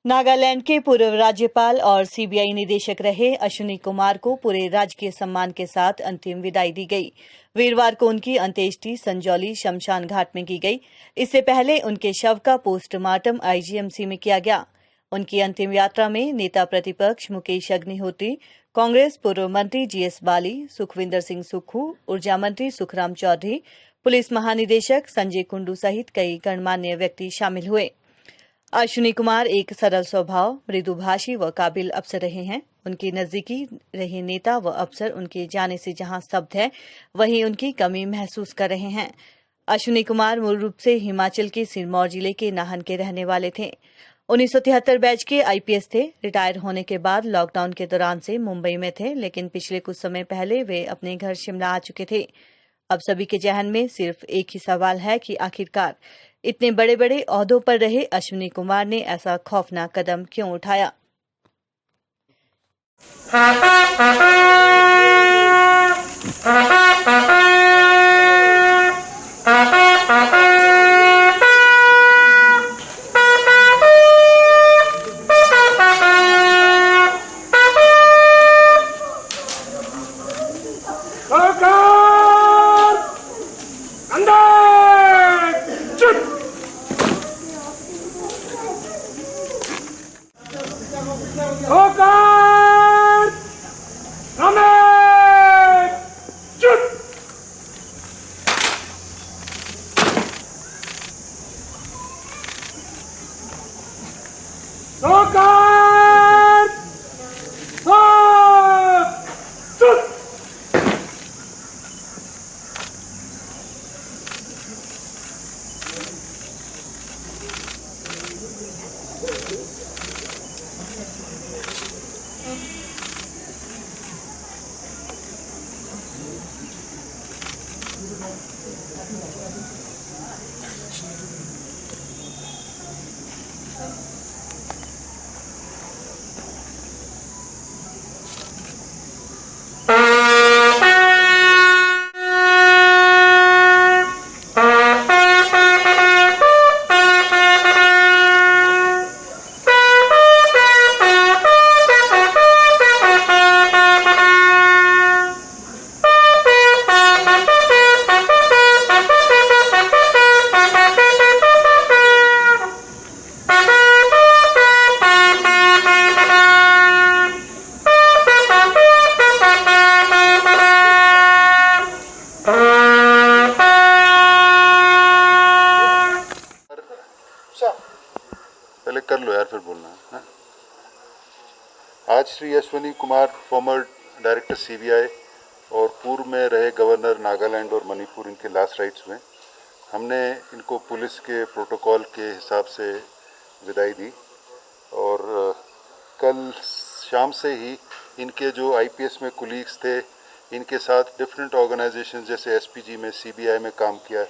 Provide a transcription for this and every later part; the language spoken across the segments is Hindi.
नागालैंड के पूर्व राज्यपाल और सीबीआई निदेशक रहे अश्विनी कुमार को पूरे राजकीय सम्मान के साथ अंतिम विदाई दी गई। वीरवार को उनकी अंत्येष्टि संजौली शमशान घाट में की गई। इससे पहले उनके शव का पोस्टमार्टम आईजीएमसी में किया गया। उनकी अंतिम यात्रा में नेता प्रतिपक्ष मुकेश अग्निहोत्री, कांग्रेस पूर्व मंत्री जीएस बाली, सुखविंदर सिंह सुक्खू, ऊर्जा मंत्री सुखराम चौधरी, पुलिस महानिदेशक संजय कुंडू सहित कई गणमान्य व्यक्ति शामिल हुए। अश्विनी कुमार एक सरल स्वभाव, मृदुभाषी व काबिल अफसर रहे हैं। उनके नजदीकी रहे नेता व अफसर उनके जाने से जहां स्तब्ध है, वहीं उनकी कमी महसूस कर रहे हैं। अश्विनी कुमार मूल रूप से हिमाचल के सिरमौर जिले के नाहन के रहने वाले थे। 1973 बैच के आईपीएस थे। रिटायर होने के बाद लॉकडाउन के दौरान से मुंबई में थे, लेकिन पिछले कुछ समय पहले वे अपने घर शिमला आ चुके थे। अब सभी के जहन में सिर्फ एक ही सवाल है कि आखिरकार इतने बड़े बड़े ओहदों पर रहे अश्विनी कुमार ने ऐसा खौफनाक कदम क्यों उठाया। पहले कर लो यार, फिर बोलना है। आज Shri Ashwini Kumar, farmer director CBI और पूर्व में रहे गवर्नर नागालैंड और मणिपुर, इनके लास्ट राइट्स हुए। हमने इनको पुलिस के प्रोटोकॉल के हिसाब से विदाई दी और कल शाम से ही इनके जो आईपीएस में कुलीग्स थे, इनके साथ डिफरेंट ऑर्गेनाइजेशन जैसे एसपीजी में, सीबीआई में काम किया,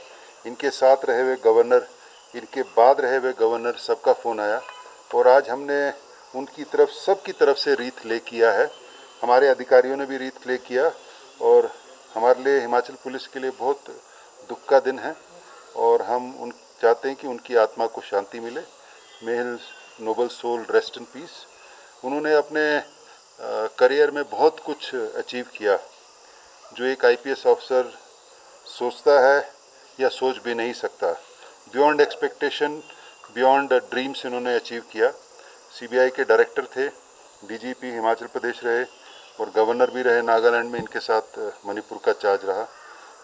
इनके साथ रहे हुए गवर्नर, इनके बाद रहे हुए गवर्नर, सबका फ़ोन आया और आज हमने उनकी तरफ, सबकी तरफ से रीत ले किया है। हमारे अधिकारियों ने भी रीत ले किया और हमारे लिए, हिमाचल पुलिस के लिए बहुत दुख का दिन है और हम चाहते हैं कि उनकी आत्मा को शांति मिले। May his noble soul rest in peace. उन्होंने अपने करियर में बहुत कुछ अचीव किया जो एक आईपीएस ऑफिसर सोचता है या सोच भी नहीं सकता। बियॉन्ड एक्सपेक्टेशन, बियॉन्ड ड्रीम्स इन्होंने अचीव किया। सीबीआई के डायरेक्टर थे, डीजीपी हिमाचल प्रदेश रहे और गवर्नर भी रहे नागालैंड में, इनके साथ मणिपुर का चार्ज रहा।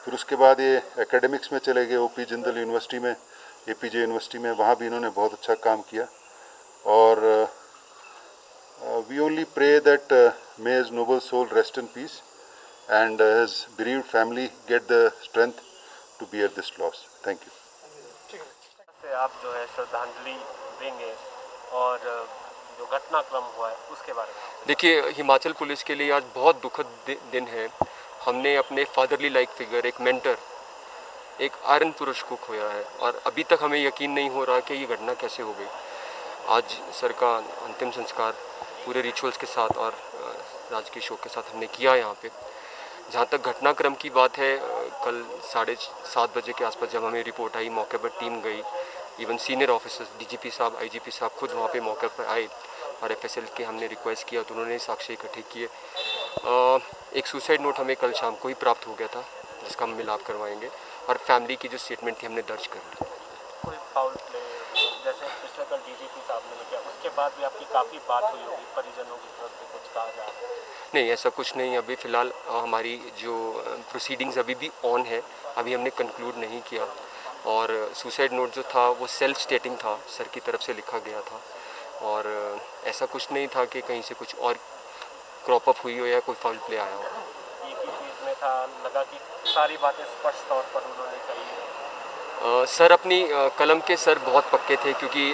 फिर उसके बाद ये एकेडमिक्स में चले गए, ओपी जिंदल यूनिवर्सिटी में, एपीजे यूनिवर्सिटी में, वहाँ भी इन्होंने बहुत अच्छा काम किया। और we only pray that may his noble soul rest in peace and his bereaved family get the strength to bear this loss. Thank you. आप जो है श्रद्धांजलि देंगे और जो घटनाक्रम हुआ है उसके बारे में? देखिए, हिमाचल पुलिस के लिए आज बहुत दुखद दिन है। हमने अपने फादरली लाइक फिगर, एक मेंटर, एक आयरन पुरुष को खोया है और अभी तक हमें यकीन नहीं हो रहा कि ये घटना कैसे हो गई। आज सर का अंतिम संस्कार पूरे रिचुअल्स के साथ और राजकीय शोक के साथ हमने किया यहाँ पे। जहाँ तक घटनाक्रम की बात है, कल 7:30 बजे के आसपास जब हमें रिपोर्ट आई, मौके पर टीम गई, इवन सीनियर ऑफिसर्स डीजीपी साहब, आईजीपी साहब खुद वहाँ पे मौके पर आए और एफएसएल के हमने रिक्वेस्ट किया तो उन्होंने साक्ष्य इकट्ठे किए। एक सुसाइड नोट हमें कल शाम को ही प्राप्त हो गया था जिसका हम मिलाप करवाएंगे और फैमिली की जो स्टेटमेंट थी हमने दर्ज कर ली। कोई फाउल प्ले जैसे पिछले कल डीजीपी साहब ने किया, उसके बाद भी आपकी काफ़ी बात हुई होगी, परिजनों की तरफ से कुछ कहा जा रहा है? नहीं, ऐसा कुछ नहीं। अभी फ़िलहाल हमारी जो प्रोसीडिंग्स अभी भी ऑन है, अभी हमने कंक्लूड नहीं किया और सुसाइड नोट जो था वो सेल्फ स्टेटिंग था, सर की तरफ से लिखा गया था और ऐसा कुछ नहीं था कि कहीं से कुछ और क्रॉप अप हुई हो या कोई फाउल प्ले आया हो। एक ही चीज़ में था, लगा कि सारी बातें स्पष्ट तौर पर उन्होंने कही है। सर अपनी कलम के सर बहुत पक्के थे क्योंकि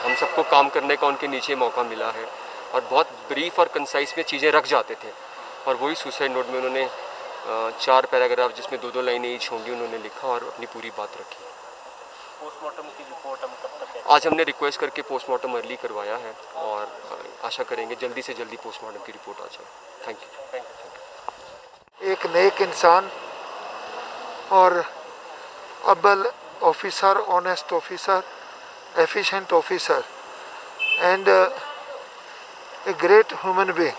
हम सबको काम करने का उनके नीचे मौका मिला है और बहुत ब्रीफ और कंसाइज में चीज़ें रख जाते थे और वही सुसाइड नोट में उन्होंने 4 पैराग्राफ जिसमें 2-2 लाइनें ईच होंगी उन्होंने लिखा और अपनी पूरी बात रखी। पोस्टमार्टम की रिपोर्ट हम कब तक है? आज हमने रिक्वेस्ट करके पोस्टमार्टम अर्ली करवाया है और आशा करेंगे जल्दी से जल्दी पोस्टमार्टम की रिपोर्ट आ जाए। Thank you. एक नेक इंसान और अब्बल officer, honest officer, efficient officer and a great human being,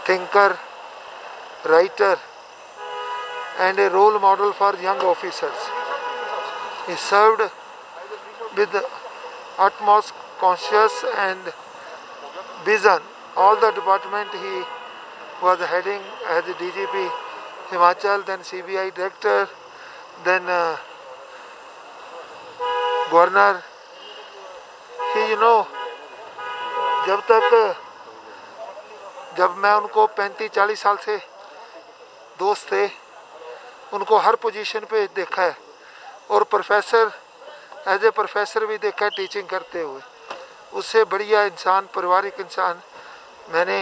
thinker, writer and a role model for young officers. He served with utmost conscience and vision. All the department he was heading as a DGP Himachal, then CBI director, then governor. He, जब मैं उनको 35-40 साल से दोस्त थे, उनको हर पोजीशन पे देखा है और प्रोफेसर एज ए प्रोफेसर भी देखा है टीचिंग करते हुए। उससे बढ़िया इंसान, पारिवारिक इंसान मैंने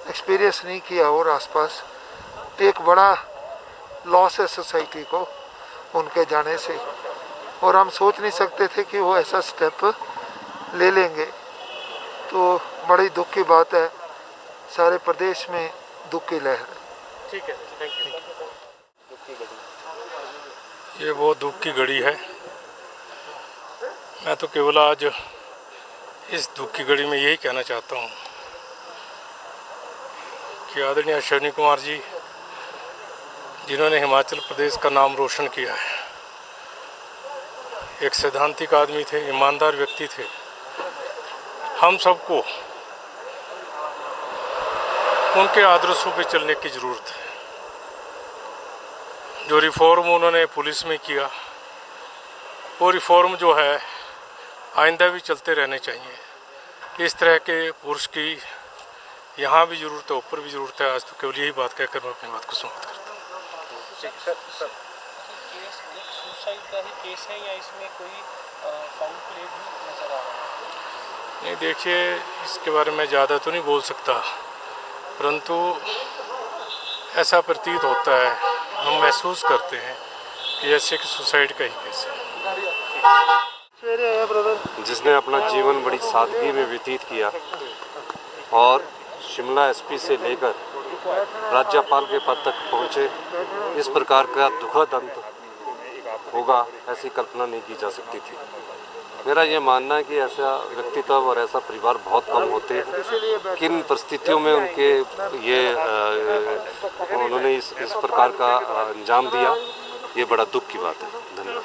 एक्सपीरियंस नहीं किया और आसपास। एक बड़ा लॉस है सोसाइटी को उनके जाने से और हम सोच नहीं सकते थे कि वो ऐसा स्टेप ले लेंगे। तो बड़ी दुख की बात है, सारे प्रदेश में दुख की लहर है। ठीक है, थैंक यू। ये बहुत दुख की घड़ी है। मैं तो केवल आज इस दुख की घड़ी में यही कहना चाहता हूँ कि आदरणीय अश्विनी कुमार जी, जिन्होंने हिमाचल प्रदेश का नाम रोशन किया है, एक सैद्धांतिक आदमी थे, ईमानदार व्यक्ति थे। हम सबको उनके आदर्शों पे चलने की ज़रूरत है। जो रिफॉर्म उन्होंने पुलिस में किया, वो रिफॉर्म जो है आइंदा भी चलते रहने चाहिए। इस तरह के पुरुष की यहाँ भी ज़रूरत है, ऊपर भी ज़रूरत है। आज तो केवल यही बात कहकर मैं अपनी बात को समाप्त करता हूँ। सुसाइड का ही केस है या इसमें कोई फाउल प्ले भी नजर आ रहा है? नहीं, देखिए, इसके बारे में ज़्यादा तो नहीं बोल सकता, परंतु ऐसा प्रतीत होता है, हम महसूस करते हैं कि जैसे कि सुसाइड का ही केस है। जिसने अपना जीवन बड़ी सादगी में व्यतीत किया और शिमला एसपी से लेकर राज्यपाल के पद तक पहुंचे, इस प्रकार का दुखद अंत होगा ऐसी कल्पना नहीं की जा सकती थी। मेरा ये मानना है कि ऐसा व्यक्तित्व और ऐसा परिवार बहुत कम होते हैं। किन परिस्थितियों में उन्होंने इस प्रकार का अंजाम दिया, ये बड़ा दुख की बात है। धन्यवाद।